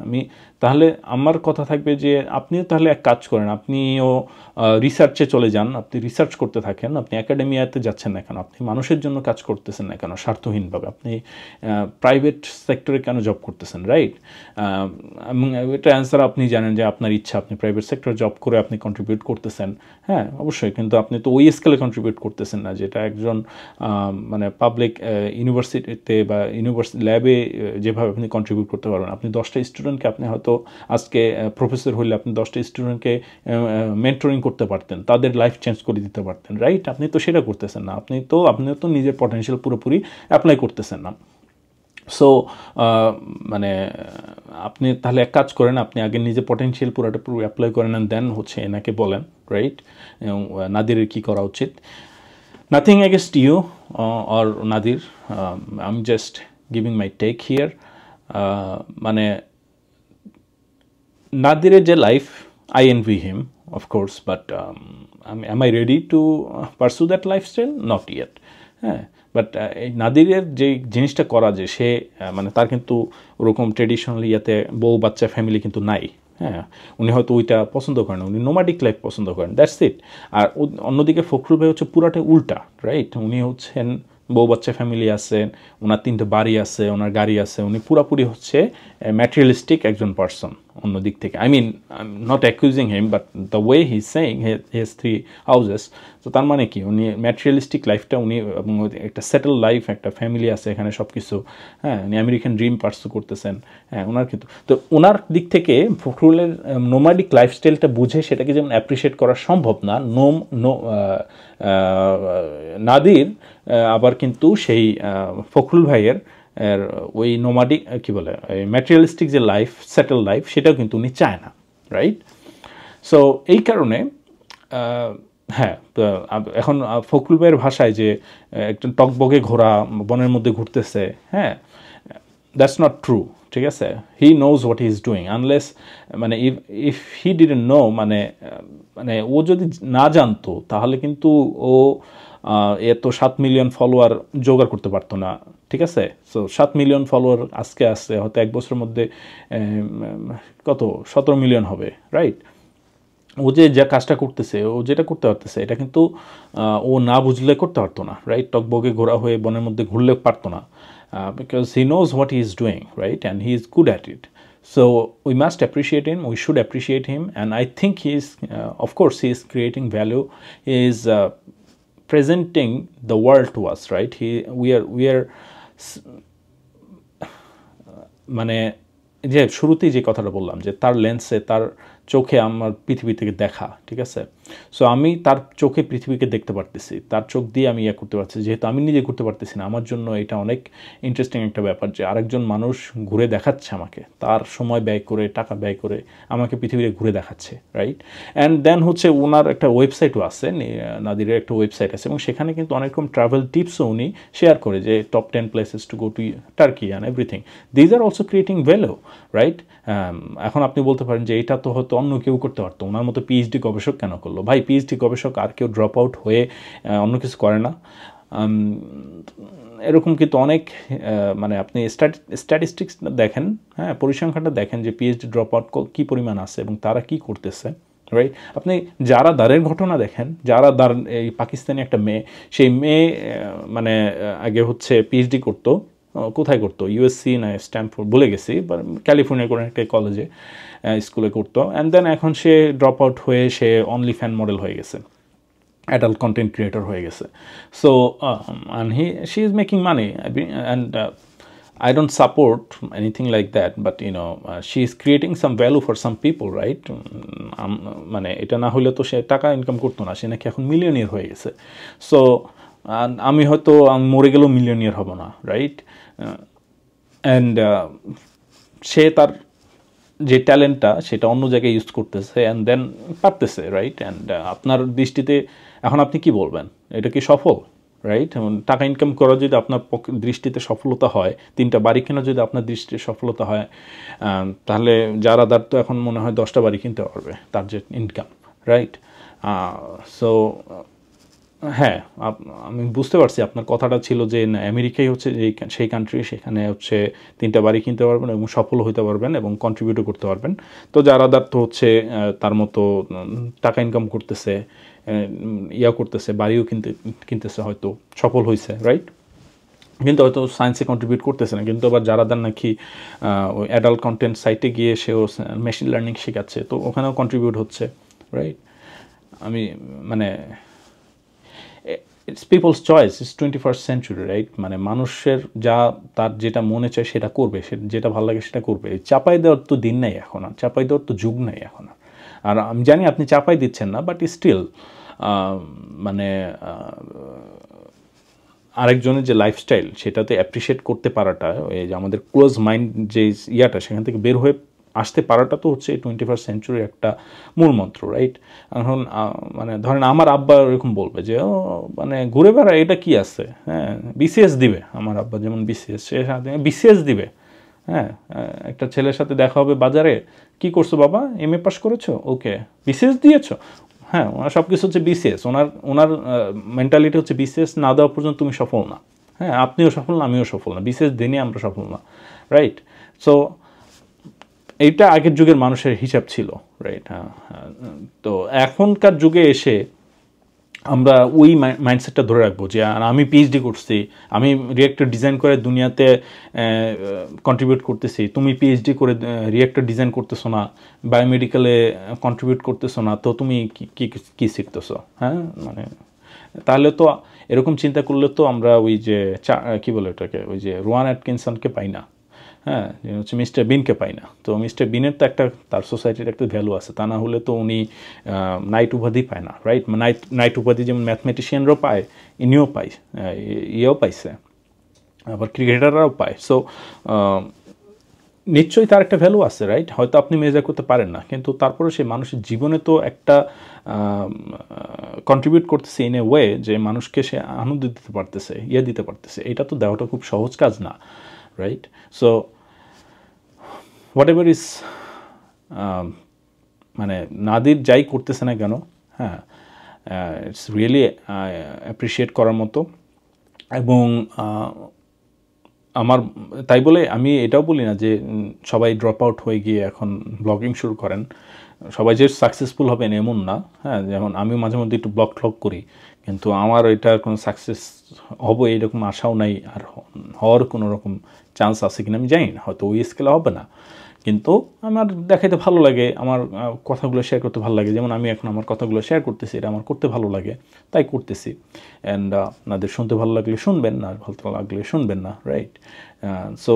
তাহলে আমার কথা থাকবে যে আপনিও তাহলে এক কাজ করেন, আপনিও রিসার্চে চলে যান, আপনি রিসার্চ করতে থাকেন, আপনি একাডেমিয়াতে যাচ্ছেন না কেন, আপনি মানুষের জন্য কাজ করতেছেন না কেন স্বার্থহীনভাবে, আপনি প্রাইভেট সেক্টরে কেন জব করতেছেন, রাইট? এবং এটা অ্যান্সার আপনি জানেন যে আপনার ইচ্ছা, আপনি প্রাইভেট সেক্টরে জব করে আপনি কন্ট্রিবিউট করতেছেন, হ্যাঁ অবশ্যই, কিন্তু আপনি তো ওই স্কেলে কন্ট্রিবিউট করতেছেন না যেটা একজন মানে পাবলিক ইউনিভার্সিটিতে বা ইউনিভার্সিটি ল্যাবে যেভাবে আপনি কন্ট্রিবিউট করতে পারবেন। আপনি 10টা স্টুডেন্টকে আপনি হয়তো আজকে প্রফেসর হলে আপনি 10টা স্টুডেন্টকে মেন্টরিং করতে পারতেন, তাদের লাইফ চেঞ্জ করে দিতে পারতেন, রাইট? আপনি তো সেটা করতেছেন না, আপনিও তো নিজের পটেনশিয়াল পুরোপুরি অ্যাপ্লাই করতেছেন না। সো মানে আপনি তাহলে এক কাজ করেন, আপনি আগে নিজের পটেনশিয়াল পুরোটা পুরো অ্যাপ্লাই করেন অ্যান্ড দেন হচ্ছে এনাকে বলেন, রাইট, নাদিরের কী করা উচিত। Nothing against you or Nadir, I'm just giving my take here. মানে নাদিরের যে লাইফ, I envy him of course, but am I ready to pursue that lifestyle? Not yet. হ্যাঁ, বাট এই নাদিরের যে জিনিসটা করা যে সে মানে তার কিন্তু ওরকম ট্রেডিশনালি ইয়াতে বউ বাচ্চা ফ্যামিলি কিন্তু নাই। হ্যাঁ, উনি হয়তো ওইটা পছন্দ করেন, উনি নোমাডিক লাইফ পছন্দ করেন, দ্যাটস ইট। আর অন্যদিকে ফখরুল ভাই হচ্ছে পুরাটাই উল্টা, রাইট? উনি হচ্ছেন বউ বাচ্চা ফ্যামিলি আছে, ওনার 3টে বাড়ি আছে, ওনার গাড়ি আছে, উনি পুরাপুরি হচ্ছে ম্যাটেরিয়ালিস্টিক একজন পার্সন অন্য দিক থেকে। I mean not accusing him, but the way he is saying he has 3 houses. তো তার মানে কি উনি ম্যাটেরিয়ালিস্টিক লাইফটা উনি একটা সেটেল লাইফ, একটা ফ্যামিলি আছে এখানে সব কিছু। হ্যাঁ, উনি আমেরিকান ড্রিম পার্সু করতেছেন। হ্যাঁ, ওনার কিন্তু তো ওনার দিক থেকে ফখরুলের নোমাডিক লাইফস্টাইলটা বুঝে সেটাকে যেমন অ্যাপ্রিসিয়েট করা সম্ভব না, নাদির আবার কিন্তু সেই ফখরুল ভাইয়ের ওই নোমাডিক কী বলে ম্যাটেরিয়ালিস্টিক যে লাইফ, সেটেল লাইফ, সেটাও কিন্তু উনি চায় না, রাইট? সো এই কারণে হ্যাঁ, এখন ফখরুল ভাইয়ের ভাষায় যে একজন টকবগে ঘোড়া বনের মধ্যে ঘুরতেছে, হ্যাঁ, দ্যাটস নট ট্রু, ঠিক আছে? He knows what he is doing, unless মানে ইফ হি ডিডন্ট নো, মানে ও যদি না জানতো তাহলে কিন্তু ও এত 7 মিলিয়ন ফলোয়ার জোগাড় করতে পারতো না, ঠিক আছে? সো 7 মিলিয়ন ফলোয়ার আজকে আসছে, হয়তো এক বছরের মধ্যে কত 17 মিলিয়ন হবে, রাইট? ও যে যা কাজটা করতেছে, ও যেটা করতে পারতেছে এটা কিন্তু ও না বুঝলে করতে পারতো না, রাইট? টকবগে ঘোরা হয়ে বনের মধ্যে ঘুরলে পারতো না, because he knows what he is doing, right? And he is good at it. So we must appreciate him, we should appreciate him, and I think he is, of course, he is creating value, he is presenting the world to us, right? We are মানে যে শুরুতেই যে কথাটা বললাম যে তার লেন্সে, তার চোখে আমার পৃথিবী থেকে দেখা, ঠিক আছে? সো আমি তার চোখে পৃথিবীকে দেখতে পারতেছি, তার চোখ দিয়ে আমি ইয়ে করতে পারছি, যেহেতু আমি নিজে করতে পারতেছি না। আমার জন্য এটা অনেক ইন্টারেস্টিং একটা ব্যাপার যে আরেকজন মানুষ ঘুরে দেখাচ্ছে আমাকে, তার সময় ব্যয় করে, টাকা ব্যয় করে আমাকে পৃথিবীতে ঘুরে দেখাচ্ছে, রাইট? অ্যান্ড দেন হচ্ছে ওনার একটা ওয়েবসাইটও আছে, নাদিরের একটা ওয়েবসাইট আছে, এবং সেখানে কিন্তু অনেক রকম ট্রাভেল টিপসও উনি শেয়ার করে, যে top 10 places to go to turkey and everything. These are also creating value, right? এখন আপনি বলতে পারেন যে এটা তো হয়তো অন্য কেউ করতে পারতো, ওনার মতো পিএইচডি গবেষক কেন করলো? ভাই, পিএইচডি গবেষক আর কেউ ড্রপ আউট হয়ে অন্য কিছু করে না। এরকম কিন্তু অনেক মানে আপনি স্ট্যাটিস্টিক্স দেখেন, হ্যাঁ, পরিসংখ্যানটা দেখেন যে পিএইচডি ড্রপ আউট কী পরিমাণ আছে এবং তারা কি করতেছে, রাইট? আপনি যারা দারের ঘটনা দেখেন, যারা দার এই পাকিস্তানি একটা মেয়ে, সেই মেয়ে মানে আগে হচ্ছে পিএইচডি করতো, কোথায় করতো, ইউএসসি না স্ট্যানফোর্ড ভুলে গেছি, ক্যালিফোর্নিয়া কোনো একটা কলেজে স্কুলে করতো, অ্যান্ড দেন এখন সে ড্রপ আউট হয়ে সে অনলি ফ্যান মডেল হয়ে গেছে, adult content creator হয়ে গেছে. So and she is making money, and I don't support anything like that, but you know she is creating some value for some people, right? মানে এটা না হলে তো সে টাকা ইনকাম করতো না, সে নাকি এখন মিলিয়নিয়ার হয়ে গেছে. সো আমি হয়তো মরে গেলেও মিলিয়নিয়ার হব না, রাইট? অ্যান্ড সে তার যে ট্যালেন্টটা সেটা অন্য জায়গায় ইউজ করতেছে অ্যান্ড দেন পারতেছে, রাইট? অ্যান্ড আপনার দৃষ্টিতে এখন আপনি কি বলবেন, এটা কি সফল, রাইট? টাকা ইনকাম করা যদি আপনার দৃষ্টিতে সফলতা হয়, 3টা বাড়ি কেনা যদি আপনার দৃষ্টিতে সফলতা হয়, তাহলে যারা দার তো এখন মনে হয় 10টা বাড়ি কিনতে পারবে তার যে ইনকাম, রাইট? সো হ্যাঁ, আমি বুঝতে পারছি আপনার কথাটা ছিল যে আমেরিকাই হচ্ছে সেই কান্ট্রি, সেখানে হচ্ছে 3টা বাড়ি কিনতে পারবেন এবং সফল হতে পারবেন এবং কন্ট্রিবিউটও করতে পারবেন। তো যারা তো হচ্ছে তার মতো টাকা ইনকাম করতেছে, করতেছে, বাড়িও কিনতেছে, হয়তো সফল হয়েছে, রাইট? কিন্তু হয়তো সায়েন্সে কন্ট্রিবিউট করতেছে না, কিন্তু আবার যারা নাকি ওই অ্যাডাল্ট কন্টেন্ট সাইটে গিয়ে সেও মেশিন লার্নিং শেখাচ্ছে, তো ওখানেও কন্ট্রিবিউট হচ্ছে, রাইট? আমি মানে it's people's choice, it's 21st century, right? মানে মানুষের তার যেটা মনে চায় সেটা করবে, সে যেটা ভালো লাগে সেটা করবে। চাপাই দেওয়ার তো দিন নাই এখন, আর চাপাই দেওয়ার তো যুগ নাই এখন। আর আমি জানি আপনি চাপাই দিচ্ছেন না, বাট স্টিল মানে আরেকজনের যে লাইফস্টাইল সেটাতে অ্যাপ্রিসিয়েট করতে পারাটা, এই যে আমাদের ক্লোজ মাইন্ড যে ইয়াটা, সেখান থেকে বের হয়ে আসতে পারাটা তো হচ্ছে 21st সেঞ্চুরির একটা মূল মন্ত্র, রাইট? এখন মানে ধরেন আমার আব্বা এরকম বলবে যে ও মানে ঘুরে বেড়া, এটা কি আছে, হ্যাঁ, বিসিএস দিবে। আমার আব্বা যেমন বিসিএস, সে বিসিএস দিবে, হ্যাঁ, একটা ছেলের সাথে দেখা হবে বাজারে, কি করছো বাবা, এমএ পাস করেছো, ওকে, বিসিএস দিয়েছো, হ্যাঁ, ওনার সব কিছু হচ্ছে বিসিএস, ওনার মেন্টালিটি হচ্ছে বিসিএস না দেওয়া পর্যন্ত তুমি সফল না, হ্যাঁ, আপনিও সফল না, আমিও সফল না, বিসিএস দিনই আমরা সফল না, রাইট? সো এইটা আগের যুগের মানুষের হিসাব ছিল, রাইট? হ্যাঁ, তো এখনকার যুগে এসে আমরা ওই মাইন্ডসেটটা ধরে রাখবো যে আমি পিএইচডি করছি, আমি রিঅ্যাক্টর ডিজাইন করে দুনিয়াতে কন্ট্রিবিউট করতেছি, তুমি পিএইচডি করে রিঅ্যাক্টর ডিজাইন করতেছো না, বায়োমেডিক্যালে কন্ট্রিবিউট করতেছো না, তো তুমি কি শিখতেছো, হ্যাঁ? মানে তাহলে তো এরকম চিন্তা করলে তো আমরা ওই যে কী বলে ওটাকে, ওই যে রোয়ান অ্যাটকিনসনকে পাই না, হ্যাঁ, হচ্ছে মিস্টার বিনকে পাই না। তো মিস্টার বিনের তো একটা তার সোসাইটির একটা ভ্যালু আছে, তা না হলে তো উনি নাইট উপাধি পায় না, রাইট? নাইট উপাধি যেমন ম্যাথমেটিশিয়ানরাও পায়, ইনিও পায়, ইয়েও পাইছে, আবার ক্রিকেটাররাও পায়। সো নিশ্চয়ই তার একটা ভ্যালু আছে, রাইট? হয়তো আপনি মেজার করতে পারেন না, কিন্তু তারপরে সে মানুষের জীবনে তো একটা কন্ট্রিবিউট করতেছে ইন এ ওয়ে যে মানুষকে সে আনন্দ দিতে পারতেছে, দিতে পারতেছে। এটা তো দেওয়াটা খুব সহজ কাজ না, right? So what ever is মানে নাদির যাই করতেছে না কেন, হ্যাঁ, ইটস রিয়েলি অ্যাপ্রিসিয়েট করার মতো। এবং আমার তাই বলে আমি এটাও বলি না যে সবাই ড্রপ আউট হয়ে গিয়ে এখন ব্লগিং শুরু করেন, সবাই যে সাকসেসফুল হবেন এমন না, হ্যাঁ। যেমন আমিও মাঝে মধ্যে একটু ব্লগ করি, কিন্তু আমার এটার কোনো সাকসেস হবো এইরকম আশাও নাই, আর হওয়ার কোনো রকম চান্স আছে কিনা আমি জানি না, হয়তো ওই স্কেলে হবে না, কিন্তু আমার দেখাইতে ভালো লাগে, আমার কথাগুলো শেয়ার করতে ভালো লাগে। যেমন আমি এখন আমার কথাগুলো শেয়ার করতেছি, এটা আমার করতে ভালো লাগে, তাই করতেছি। অ্যান্ড আপনাদের শুনতে ভালো লাগলে শুনবেন, না ভালো লাগলে শুনবেন না, রাইট? সো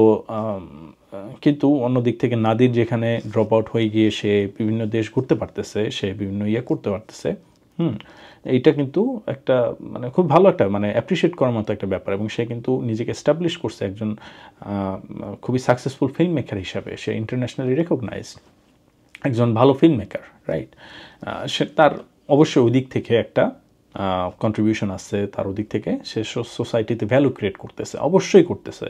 কিন্তু অন্য দিক থেকে নাদির যেখানে ড্রপ আউট হয়ে গিয়ে সে বিভিন্ন দেশ ঘুরতে পারতেছে, সে বিভিন্ন করতে পারতেছে, এইটা কিন্তু একটা মানে খুব ভালো একটা মানে অ্যাপ্রিসিয়েট করার মতো একটা ব্যাপার। এবং সে কিন্তু নিজেকে এস্টাবলিশ করছে একজন খুবই সাকসেসফুল ফিল্ম মেকার হিসাবে, সে ইন্টারন্যাশনালি রেকগনাইজড একজন ভালো ফিল্ম মেকার, রাইট? সে তার অবশ্যই ওই দিক থেকে একটা কন্ট্রিবিউশন আছে, তার ওদিক থেকে সে সোসাইটিতে ভ্যালু ক্রিয়েট করতেছে, অবশ্যই করতেছে,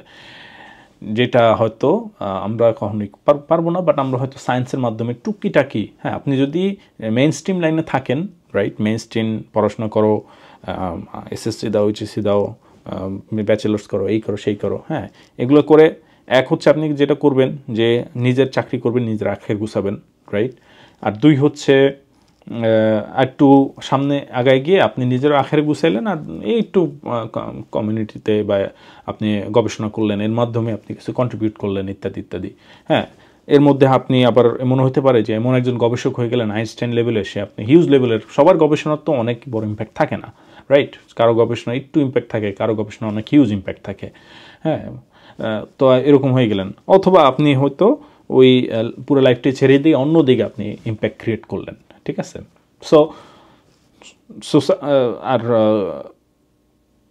যেটা হয়তো আমরা কখনোই পারবো না, বাট আমরা হয়তো সায়েন্সের মাধ্যমে টুকিটাকি, হ্যাঁ, আপনি যদি মেইন স্ট্রিম লাইনে থাকেন রাইট? মেইন স্ট্রিম পড়াশোনা করো, এসএসসি দাও, এইচএসসি দাও, ব্যাচেলার্স করো, এই করো সেই করো, হ্যাঁ, এগুলো করে এক হচ্ছে আপনি যেটা করবেন যে নিজের চাকরি করবেন, নিজের আখের গুছাবেন, রাইট? আর 2 হচ্ছে একটু সামনে আগায় গিয়ে আপনি নিজের আখের গুছাইলেন, আর এই একটু কমিউনিটিতে বা আপনি গবেষণা করলেন, এর মাধ্যমে আপনি কিছু কন্ট্রিবিউট করলেন ইত্যাদি ইত্যাদি, হ্যাঁ। এর মধ্যে আপনি আবার এমন হতে পারে যে এমন একজন গবেষক হয়ে গেলেন আইনস্টাইন লেভেলে, সে আপনি হিউজ লেভেলের, সবার গবেষণার তো অনেক বড় ইম্প্যাক্ট থাকে না, রাইট? কারো গবেষণা একটু ইম্প্যাক্ট থাকে, কারো গবেষণা অনেক হিউজ ইম্প্যাক্ট থাকে, হ্যাঁ। তো এরকম হয়ে গেলেন, অথবা আপনি হয়তো ওই পুরো লাইফটি ছেড়ে দিয়ে অন্য দিকে আপনি ইম্প্যাক্ট ক্রিয়েট করলেন, ঠিক আছে? সো আর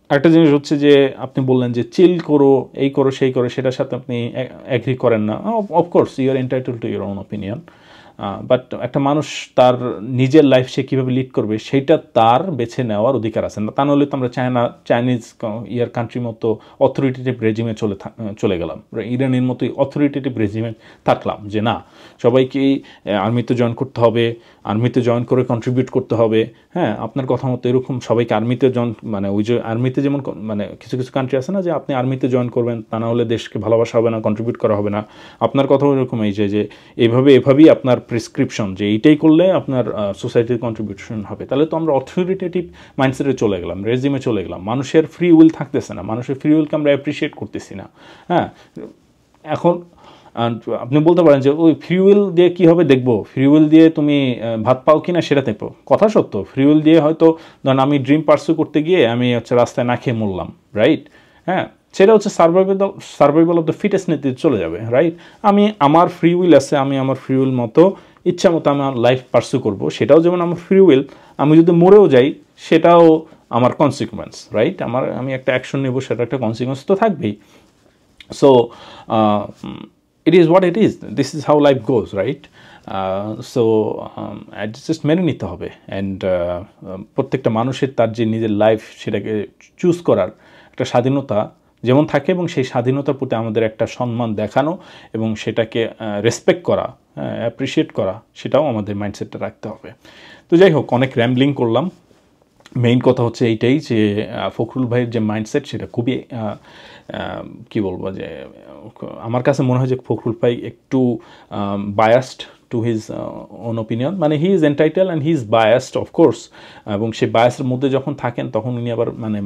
একটা জিনিস হচ্ছে যে আপনি বললেন যে চিল করো, এই করো সেই করো, সেটার সাথে আপনি অ্যাগ্রি করেন না। Of course you are entitled to your own opinion, but একটা মানুষ তার নিজের লাইফ সে কীভাবে লিড করবে সেইটা তার বেছে নেওয়ার অধিকার আছে না। তা নাহলে তো আমরা চাইনিজ কান্ট্রির মতো অথরিটেটিভ রেজিমে চলে গেলাম, ইরানের মতোই অথরিটেটিভ রেজিমে থাকলাম যে না, সবাইকেই আর্মিতে জয়েন করতে হবে, আর্মিতে জয়েন করে কন্ট্রিবিউট করতে হবে, হ্যাঁ, আপনার কথা মতো এরকম সবাইকে আর্মিতে জয়েন, মানে ওই যে আর্মিতে যেমন মানে কিছু কিছু কান্ট্রি আছে না যে আপনি আর্মিতে জয়েন করবেন, তা না হলে দেশকে ভালোবাসা হবে না, কন্ট্রিবিউট করা হবে না। আপনার কথাও এরকম, এই যে এভাবেই আপনার প্রেসক্রিপশন যে এইটাই করলে আপনার সোসাইটির কন্ট্রিবিউশন হবে, তাহলে তো আমরা অথরিটেটিভ মাইন্ডসেটে চলে গেলাম, রেজিমে চলে গেলাম। মানুষের ফ্রি উইল থাকতেছে না, মানুষের ফ্রি উইলকে আমরা অ্যাপ্রিসিয়েট করতেছি না, হ্যাঁ। এখন আপনি বলতে পারেন যে ওই ফ্রি উইল দিয়ে কী হবে দেখবো, ফ্রি উইল দিয়ে তুমি ভাত পাও কি না সেটা দেখবো। কথা সত্য, ফ্রি উইল দিয়ে হয়তো ধরেন আমি ড্রিম পার্সু করতে গিয়ে আমি হচ্ছে রাস্তায় না খেয়ে মরলাম, রাইট? হ্যাঁ, সেটা হচ্ছে সার্ভাইভাল অফ দ্য ফিটেস্ট নীতি চলে যাবে, রাইট? আমি আমার ফ্রি উইল আছে, আমি আমার ফ্রি উইল মতো ইচ্ছা মতো আমার লাইফ পার্সু করব, সেটাও যেমন আমার ফ্রি উইল। আমি যদি মরেও যাই সেটাও আমার কনসিকুয়েন্স, রাইট? আমি একটা অ্যাকশন নেব, সেটা একটা কনসিকুয়েন্স তো থাকবেই। So it is what it is, this is how life goes, right? So just মেনে নিতে হবে। অ্যান্ড প্রত্যেকটা মানুষের তার যে নিজের লাইফ সেটাকে চুজ করার একটা স্বাধীনতা যেমন থাকে, এবং সেই স্বাধীনতার প্রতি আমাদের একটা সম্মান দেখানো এবং সেটাকে রেসপেক্ট করা, অ্যাপ্রিসিয়েট করা, সেটাও আমাদের মাইন্ডসেটটা রাখতে হবে। তো যাই হোক, অনেক র্যাম্বলিং করলাম। মেইন কথা হচ্ছে এইটাই যে ফখরুল ভাইয়ের যে মাইন্ডসেট সেটা খুবই কী বলবো, যে আমার কাছে মনে হয় যে ফখরুল ভাই একটু biased to his own opinion, মানে he is entitled and he is biased of course, এবং সেই বায়াসের মধ্যে যখন থাকেন তখন উনি আবার মানে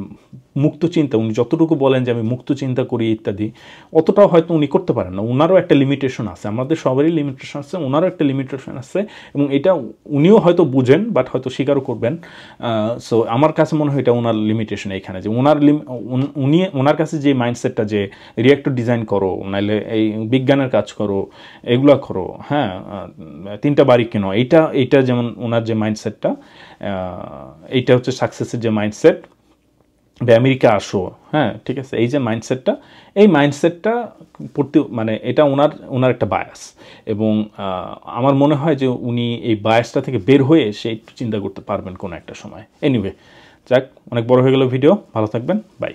মুক্ত চিন্তা, উনি যতটুকু বলেন যে আমি মুক্ত চিন্তা করি ইত্যাদি, অতটাও হয়তো উনি করতে পারেন না। ওনারও একটা লিমিটেশন আছে, আমাদের সবারই লিমিটেশন আছে, ওনারও একটা লিমিটেশন আছে, এবং এটা উনিও হয়তো বুঝেন, বাট হয়তো স্বীকারও করবেন। সো আমার কাছে মনে হয় এটা ওনার লিমিটেশন এইখানে, যে ওনার কাছে যে মাইন্ডসেটটা যে রিঅ্যাক্টর ডিজাইন করো, নাহলে এই বিজ্ঞানের কাজ করো, এগুলো করো, হ্যাঁ, 3টা বাড়ি কেন, এইটা যেমন ওনার যে মাইন্ডসেটটা, এইটা হচ্ছে সাকসেসের যে মাইন্ডসেট, আমেরিকা আসো, হ্যাঁ, ঠিক আছে, এই যে মাইন্ডসেটটা, এই মাইন্ডসেটটা মানে এটা ওনার একটা বায়াস, এবং আমার মনে হয় যে উনি এই বায়াসটা থেকে বের হয়ে সে একটু চিন্তা করতে পারবেন কোনো একটা সময়। এনিওয়ে, যাক, অনেক বড় হয়ে গেল ভিডিও, ভালো থাকবেন, বাই।